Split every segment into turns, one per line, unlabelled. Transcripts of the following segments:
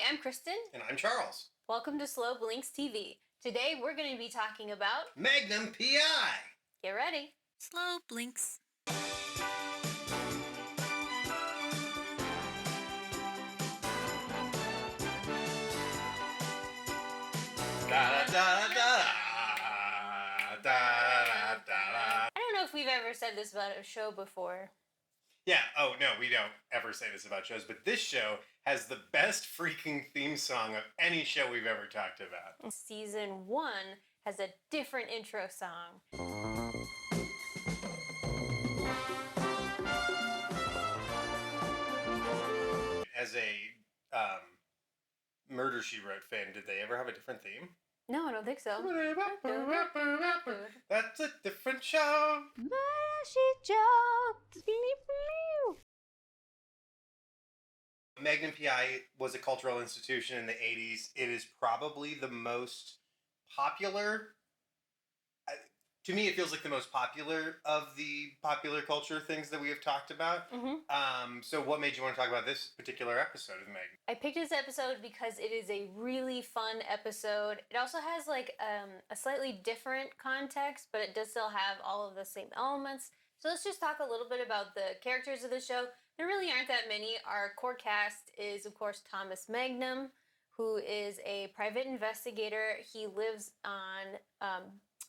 I'm Kristen.
And I'm Charles.
Welcome to Slow Blinks TV. Today we're going to be talking about
Magnum P.I.
Get ready.
Slow Blinks.
I don't know if we've ever said this about a show before.
Yeah, oh no, we don't ever say this about shows, but this show has the best freaking theme song of any show we've ever talked about.
Season 1 has a different intro song.
As a Murder, She Wrote fan, did they ever have a different theme?
No, I don't think so.
That's a different show. Magnum P.I. was a cultural institution in the 80s. It is probably the most popular, to me it feels like the most popular of the popular culture things that we have talked about. So what made you want to talk about this particular episode of Magnum?
I picked this episode because it is a really fun episode. It also has like a slightly different context, but it does still have all of the same elements. So let's just talk a little bit about the characters of the show. There really aren't that many. Our core cast is, of course, Thomas Magnum, who is a private investigator. He lives on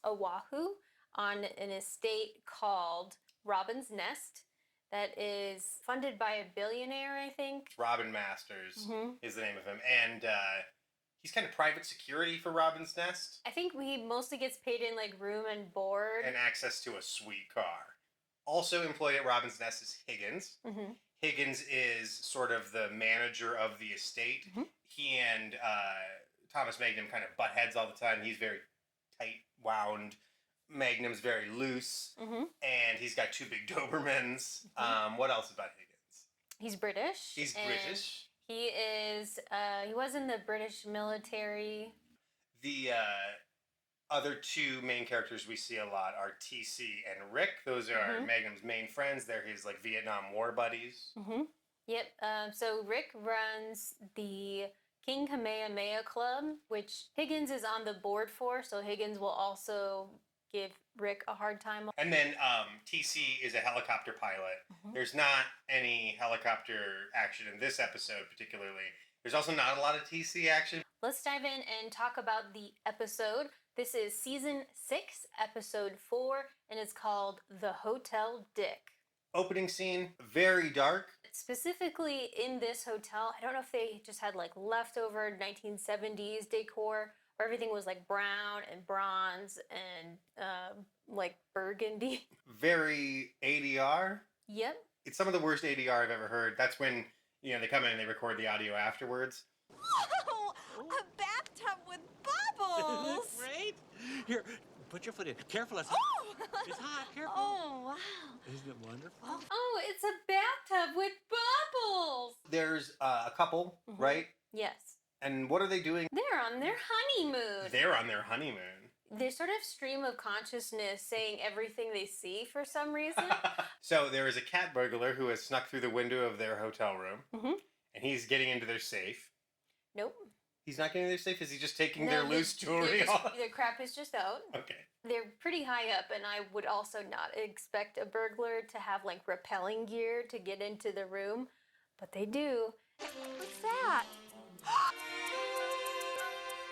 Oahu on an estate called Robin's Nest that is funded by a billionaire, I think.
Robin Masters is the name of him. And he's kind of private security for Robin's Nest.
I think he mostly gets paid in like room and board.
And access to a sweet car. Also employed at Robin's Nest is Higgins. Higgins is sort of the manager of the estate. He and Thomas Magnum kind of butt heads all the time. He's very tight wound. Magnum's very loose. And he's got two big Dobermans. What else about Higgins?
He's British.
He's British.
He is, he was in the British military.
The other two main characters we see a lot are TC and Rick. Those are Magnum's main friends. They're his like Vietnam War buddies.
Yep. So Rick runs the King Kamehameha Club, which Higgins is on the board for. So Higgins will also give Rick a hard time.
And then TC is a helicopter pilot. There's not any helicopter action in this episode particularly. There's also not a lot of TC action.
Let's dive in and talk about the episode. This is season 6, episode 4, and it's called The Hotel Dick.
Opening scene, very dark.
Specifically in this hotel, I don't know if they just had like leftover 1970s decor, where everything was like brown and bronze and like burgundy. Very
ADR.
Yep.
It's some of the worst ADR I've ever heard. That's when, they come in and they record the audio afterwards.
Whoa! A bathtub with bubbles!
Great! Here, put your foot in. Careful, it's hot, careful.
Oh, wow.
Isn't it wonderful?
Oh, it's a bathtub with bubbles!
There's a couple, right?
Yes.
And what are they doing?
They're on their honeymoon.
They're on their honeymoon.
They sort of stream of consciousness saying everything they see for some reason.
So there is a cat burglar who has snuck through the window of their hotel room. And he's getting into their safe.
Nope.
He's not getting into their safe? Is he just taking their loose jewelry off?
Their crap is just out.
Okay.
They're pretty high up, and I would also not expect a burglar to have like rappelling gear to get into the room, but they do.
What's that?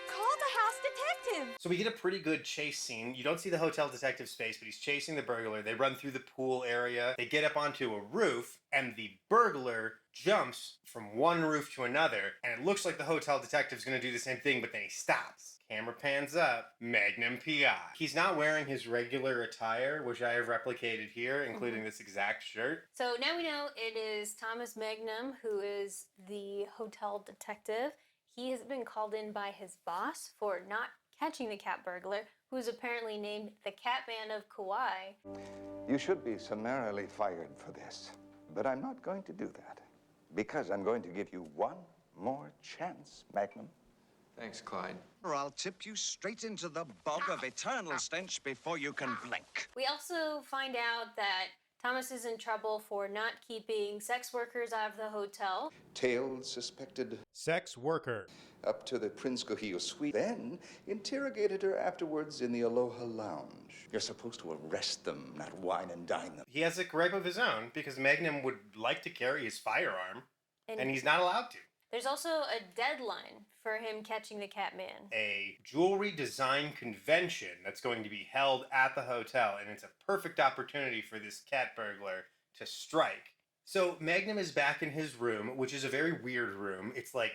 Call the house detective.
So we get a pretty good chase scene. You don't see the hotel detective's face, but he's chasing the burglar. They run through the pool area. They get up onto a roof, and the burglar jumps from one roof to another, and it looks like the hotel detective's going to do the same thing, but then he stops. Camera pans up. Magnum P.I. He's not wearing his regular attire, which I have replicated here, including this exact shirt.
So now we know it is Thomas Magnum, who is the hotel detective. He has been called in by his boss for not catching the cat burglar, who is apparently named the Catman of Kauai.
You should be summarily fired for this, but I'm not going to do that, because I'm going to give you one more chance, Magnum.
Thanks, Clyde.
Or I'll tip you straight into the bog of eternal stench before you can blink.
We also find out that Thomas is in trouble for not keeping sex workers out of the hotel.
Tailed suspected
Sex worker.
up to the Prince Cojillo suite, then interrogated her afterwards in the Aloha Lounge. You're supposed to arrest them, not wine and dine them.
He has a gripe of his own because Magnum would like to carry his firearm, and he's not allowed to.
There's also a deadline for him catching the Catman.
A jewelry design convention that's going to be held at the hotel, and it's a perfect opportunity for this cat burglar to strike. So Magnum is back in his room, which is a very weird room. It's like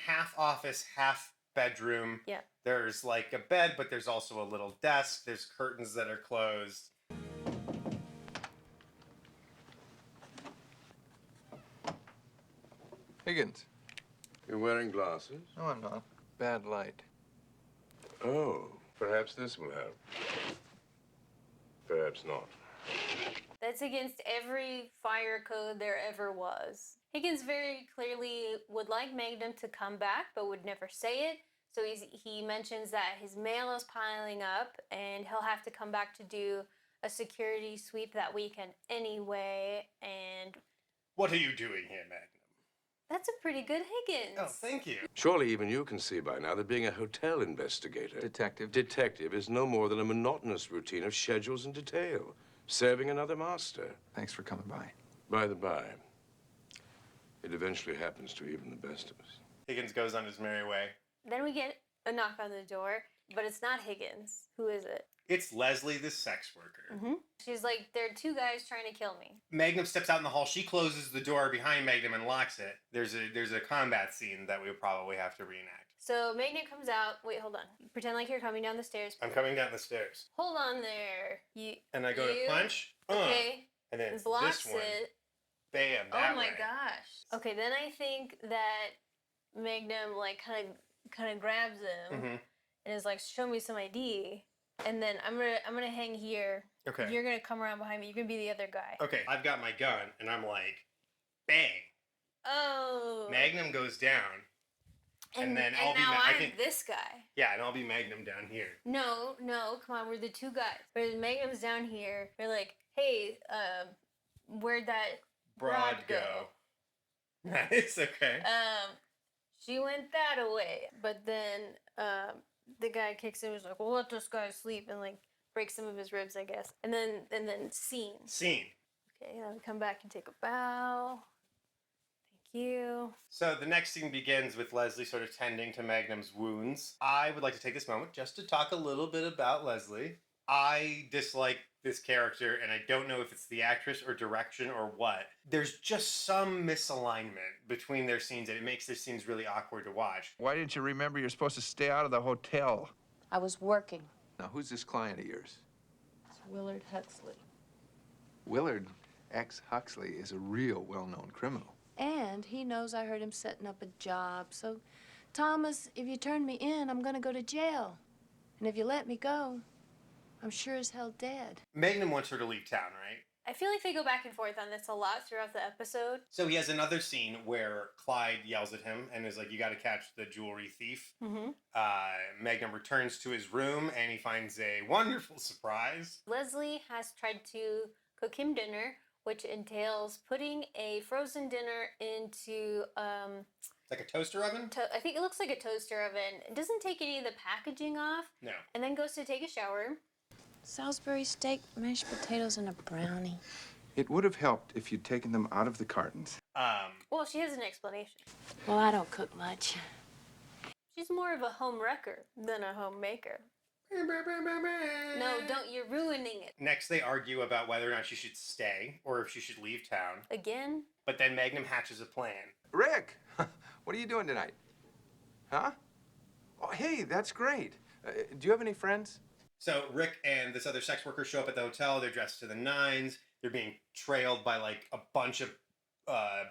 half office, half bedroom.
Yeah.
There's like a bed, but there's also a little desk. There's curtains that are closed.
Higgins.
You're wearing glasses?
No, I'm not. Bad light.
Oh, perhaps this will help. Perhaps not.
That's against every fire code there ever was. Higgins very clearly would like Magnum to come back, but would never say it. So he mentions that his mail is piling up, and he'll have to come back to do a security sweep that weekend anyway. And
What are you doing here, Magnum?
that's a pretty good Higgins.
Oh, thank you.
Surely even you can see by now that being a hotel investigator, detective is no more than a monotonous routine of schedules and detail, serving another master.
Thanks for coming by.
By the by, it eventually happens to even the best of us.
Higgins goes on his merry way.
Then we get a knock on the door, but it's not Higgins. Who is it?
It's Leslie, the sex worker.
She's like, there are two guys trying to kill me.
Magnum steps out in the hall. She closes the door behind Magnum and locks it. There's a combat scene that we would probably have to reenact.
So Magnum comes out. Wait, hold on. Pretend like you're coming down the stairs.
I'm coming down the stairs.
Hold on there.
And I go to punch.
Okay.
And then
Blocks
this one.
it.
Bam. That
Oh my
way.
gosh. Okay, then I think that Magnum like kind of grabs him
Mhm.
and is like, "Show me some ID." And then I'm gonna hang here.
Okay.
You're gonna come around behind me. You're gonna be the other guy.
Okay. I've got my gun and I'm like, bang.
Oh.
Magnum goes down. And then I'll be
now
I
I'm
can-
this guy.
Yeah, and I'll be Magnum down here.
No, come on, we're the two guys. But Magnum's down here. We're like, hey, where'd that broad go?
Nice. Okay.
She went that away. But then the guy kicks him. He's like, well, let this guy sleep, and like breaks some of his ribs, I guess. And then scene.
Scene.
Okay, now we come back and take a bow. Thank you.
So the next scene begins with Leslie sort of tending to Magnum's wounds. I would like to take this moment just to talk a little bit about Leslie. I dislike this character, and I don't know if it's the actress or direction or what. There's just some misalignment between their scenes, and it makes their scenes really awkward to watch.
Why didn't you remember you're supposed to stay out of the hotel?
I was working.
Now, who's this client of yours?
It's Willard Huxley.
Willard X. Huxley is a real well-known criminal.
And he knows I heard him setting up a job. So, Thomas, if you turn me in, I'm gonna go to jail. And if you let me go, I'm sure as hell dead.
Magnum wants her to leave town, right?
I feel like they go back and forth on this a lot throughout the episode.
So he has another scene where Clyde yells at him and is like, you got to catch the jewelry thief.
Mm-hmm.
Magnum returns to his room and he finds a wonderful surprise.
Leslie has tried to cook him dinner, which entails putting a frozen dinner into
It's like a toaster oven?
I think it looks like a toaster oven. It doesn't take any of the packaging off.
No.
And then goes to take a shower.
Salisbury steak, mashed potatoes, and a brownie.
It would have helped if you'd taken them out of the cartons.
Well, she has an explanation.
Well, I don't cook much.
She's more of a home wrecker than a homemaker. No, don't. You're ruining it.
Next, they argue about whether or not she should stay or if she should leave town.
Again?
But then Magnum hatches a plan.
Rick, what are you doing tonight? Huh? Oh, hey, that's great. Do you have any friends?
So Rick and this other sex worker show up at the hotel. They're dressed to the nines. They're being trailed by like a bunch of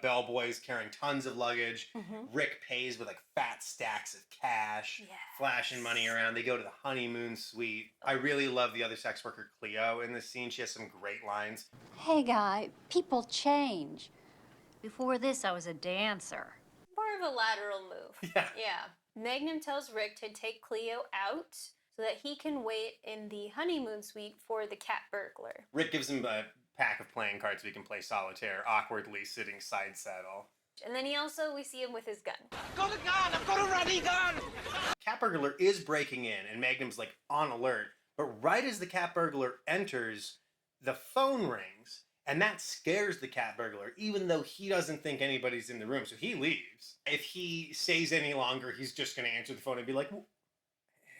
bellboys carrying tons of luggage.
Mm-hmm.
Rick pays with like fat stacks of cash,
Yes.
flashing money around. They go to the honeymoon suite. I really love the other sex worker, Cleo, in this scene. She has some great lines.
Hey, guy, people change. Before this, I was a dancer.
More of a lateral move.
Yeah.
Magnum tells Rick to take Cleo out so that he can wait in the honeymoon suite for the cat burglar.
Rick gives him pack of playing cards so he can play solitaire, awkwardly sitting side saddle.
And then we see him with his gun.
Got a gun! I've got a running gun!
Cat burglar is breaking in, and Magnum's like on alert. But right as the cat burglar enters, the phone rings, and that scares the cat burglar, even though he doesn't think anybody's in the room, so he leaves. If he stays any longer, he's just going to answer the phone and be like,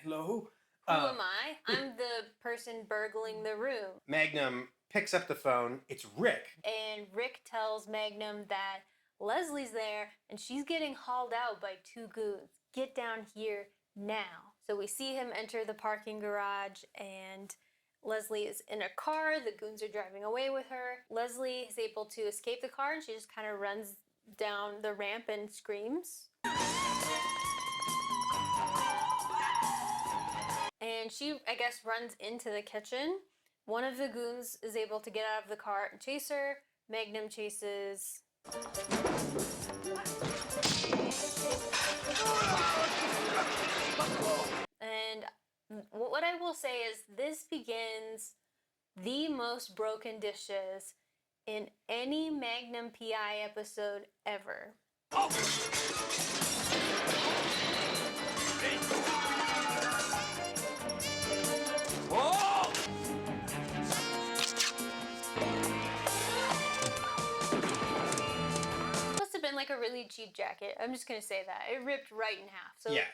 hello?
Who am I? I'm the person burgling the room.
Magnum picks up the phone. It's Rick.
And Rick tells Magnum that Leslie's there, and she's getting hauled out by two goons. Get down here now. So we see him enter the parking garage, and Leslie is in a car. The goons are driving away with her. Leslie is able to escape the car, and she just kind of runs down the ramp and screams. And she, I guess, runs into the kitchen. One of the goons is able to get out of the car and chase her. Magnum chases. And what I will say is this begins the most broken dishes in any Magnum P.I. episode ever. Must have been like a really cheap jacket. I'm just gonna say that. It ripped right in half. So
Yeah.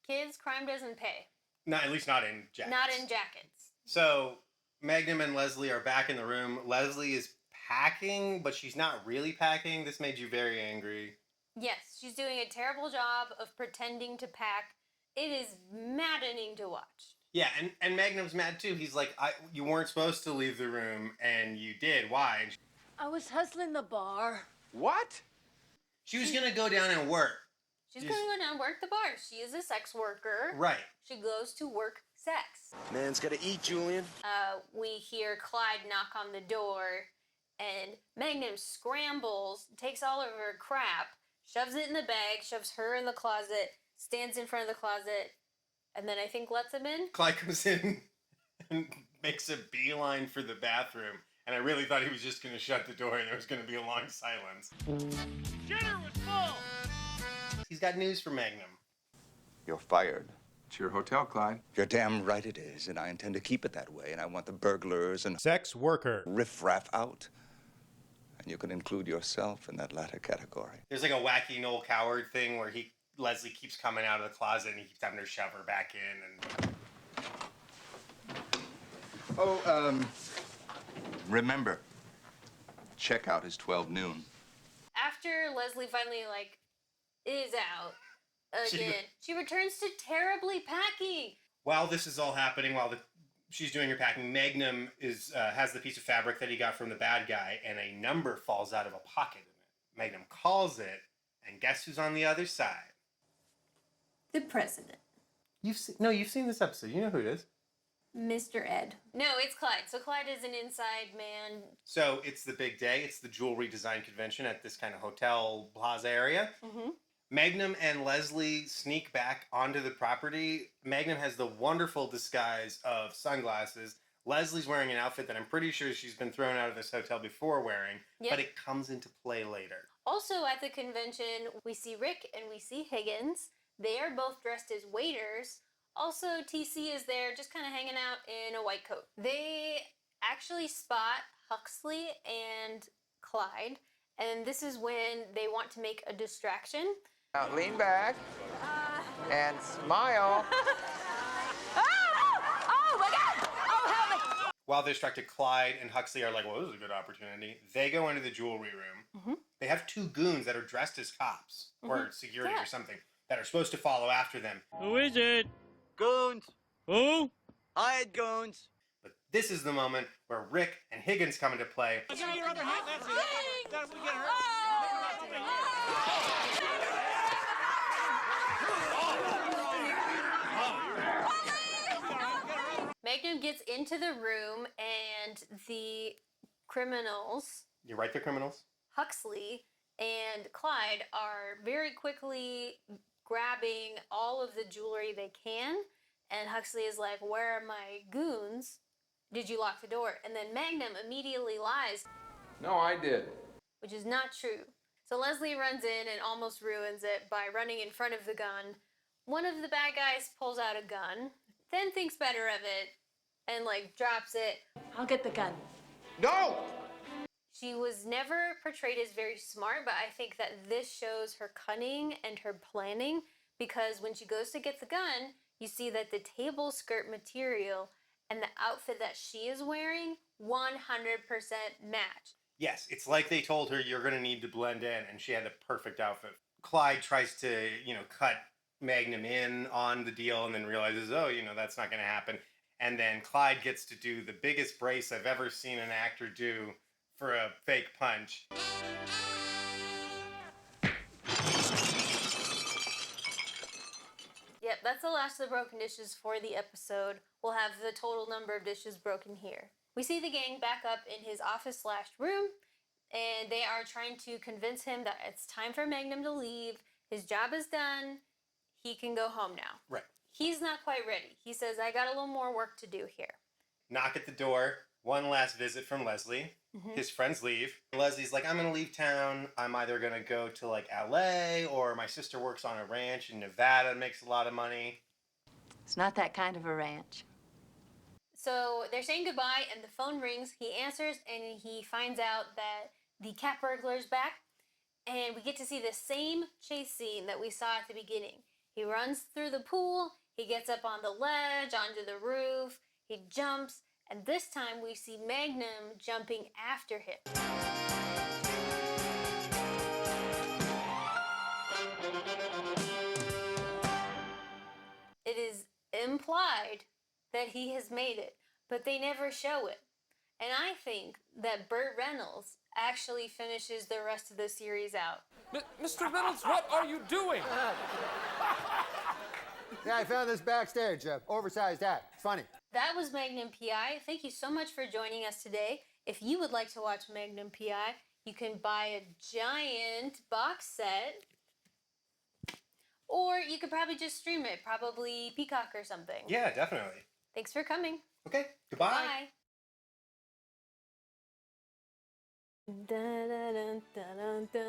kids, crime doesn't pay.
Not, at least not in jackets.
Not in jackets.
So Magnum and Leslie are back in the room. Leslie is packing, but she's not really packing. This made you very angry.
Yes, she's doing a terrible job of pretending to pack. It is maddening to watch.
Yeah, and Magnum's mad too. He's like, you weren't supposed to leave the room, and you did. Why? And
I was hustling the bar.
What?
she was going to go down and work.
She's going to go down and work the bar. She is a sex worker.
Right.
She goes to work sex.
Man's gotta eat, Julian.
We hear Clyde knock on the door, and Magnum scrambles, takes all of her crap, shoves it in the bag, shoves her in the closet, stands in front of the closet, and then I think lets him in.
Clyde comes in and makes a beeline for the bathroom, and I really thought he was just going to shut the door and there was going to be a long silence.
Dinner was full!
He's got news for Magnum.
You're fired.
It's your hotel, Clyde.
You're damn right it is, and I intend to keep it that way, and I want the burglars and
Sex worker.
riffraff out. And you can include yourself in that latter category.
There's like a wacky Noel Coward thing where Leslie keeps coming out of the closet and he keeps having her shove her back in. And
Remember, checkout is 12 noon.
After Leslie finally, is out again, she returns to terribly packing.
while this is all happening, while she's doing her packing, Magnum has the piece of fabric that he got from the bad guy, and a number falls out of a pocket in it. Magnum calls it, and guess who's on the other side?
The president.
You've seen this episode. You know who it is.
Mr. Ed. No, it's Clyde. So Clyde is an inside man.
So it's the big day. It's the jewelry design convention at this kind of hotel plaza area.
Mm-hmm.
Magnum and Leslie sneak back onto the property. Magnum has the wonderful disguise of sunglasses. Leslie's wearing an outfit that I'm pretty sure she's been thrown out of this hotel before wearing, but it comes into play later.
Also at the convention, we see Rick and we see Higgins. They are both dressed as waiters. Also, TC is there just kind of hanging out in a white coat. They actually spot Huxley and Clyde, and this is when they want to make a distraction.
Now lean back and smile.
Oh my God! Oh, help me!
While they're distracted, Clyde and Huxley are like, well, this is a good opportunity. They go into the jewelry room.
Mm-hmm.
They have two goons that are dressed as cops or security or something that are supposed to follow after them.
Who is it? Goons. Who? Hired goons.
But this is the moment where Rick and Higgins come into play.
Give me your other hat, that's it. That's what we get her.
Magnum gets into the room, and the criminals,
You're right, they're criminals.
Huxley and Clyde, are very quickly grabbing all of the jewelry they can. And Huxley is like, where are my goons? Did you lock the door? And then Magnum immediately lies,
No, I did.
which is not true. So Leslie runs in and almost ruins it by running in front of the gun. One of the bad guys pulls out a gun, then thinks better of it, and like drops it.
I'll get the gun.
No!
She was never portrayed as very smart, but I think that this shows her cunning and her planning, because when she goes to get the gun, you see that the table skirt material and the outfit that she is wearing 100% match.
Yes, it's like they told her you're going to need to blend in, and she had a perfect outfit. Clyde tries to, cut Magnum in on the deal and then realizes, oh, that's not going to happen. And then Clyde gets to do the biggest brace I've ever seen an actor do for a fake punch.
Yep, that's the last of the broken dishes for the episode. We'll have the total number of dishes broken here. We see the gang back up in his office/room, and they are trying to convince him that it's time for Magnum to leave. His job is done. He can go home now.
Right.
He's not quite ready. He says, I got a little more work to do here.
Knock at the door. One last visit from Leslie. His friends leave. Leslie's like, I'm going to leave town. I'm either going to go to like LA, or my sister works on a ranch in Nevada and makes a lot of money.
It's not that kind of a ranch.
So they're saying goodbye, and the phone rings. He answers, and he finds out that the cat burglar's back. And we get to see the same chase scene that we saw at the beginning. He runs through the pool. He gets up on the ledge, onto the roof. He jumps. And this time we see Magnum jumping after him. It is implied that he has made it, but they never show it. And I think that Burt Reynolds actually finishes the rest of the series out.
Mr. Reynolds, what are you doing?
Yeah, I found this backstage. Oversized hat. Funny.
That was Magnum P.I. Thank you so much for joining us today. If you would like to watch Magnum P.I., you can buy a giant box set, or you could probably just stream it, probably Peacock or something.
Yeah, definitely.
Thanks for coming.
Okay, goodbye.
Bye. Da, da, da, da, da, da.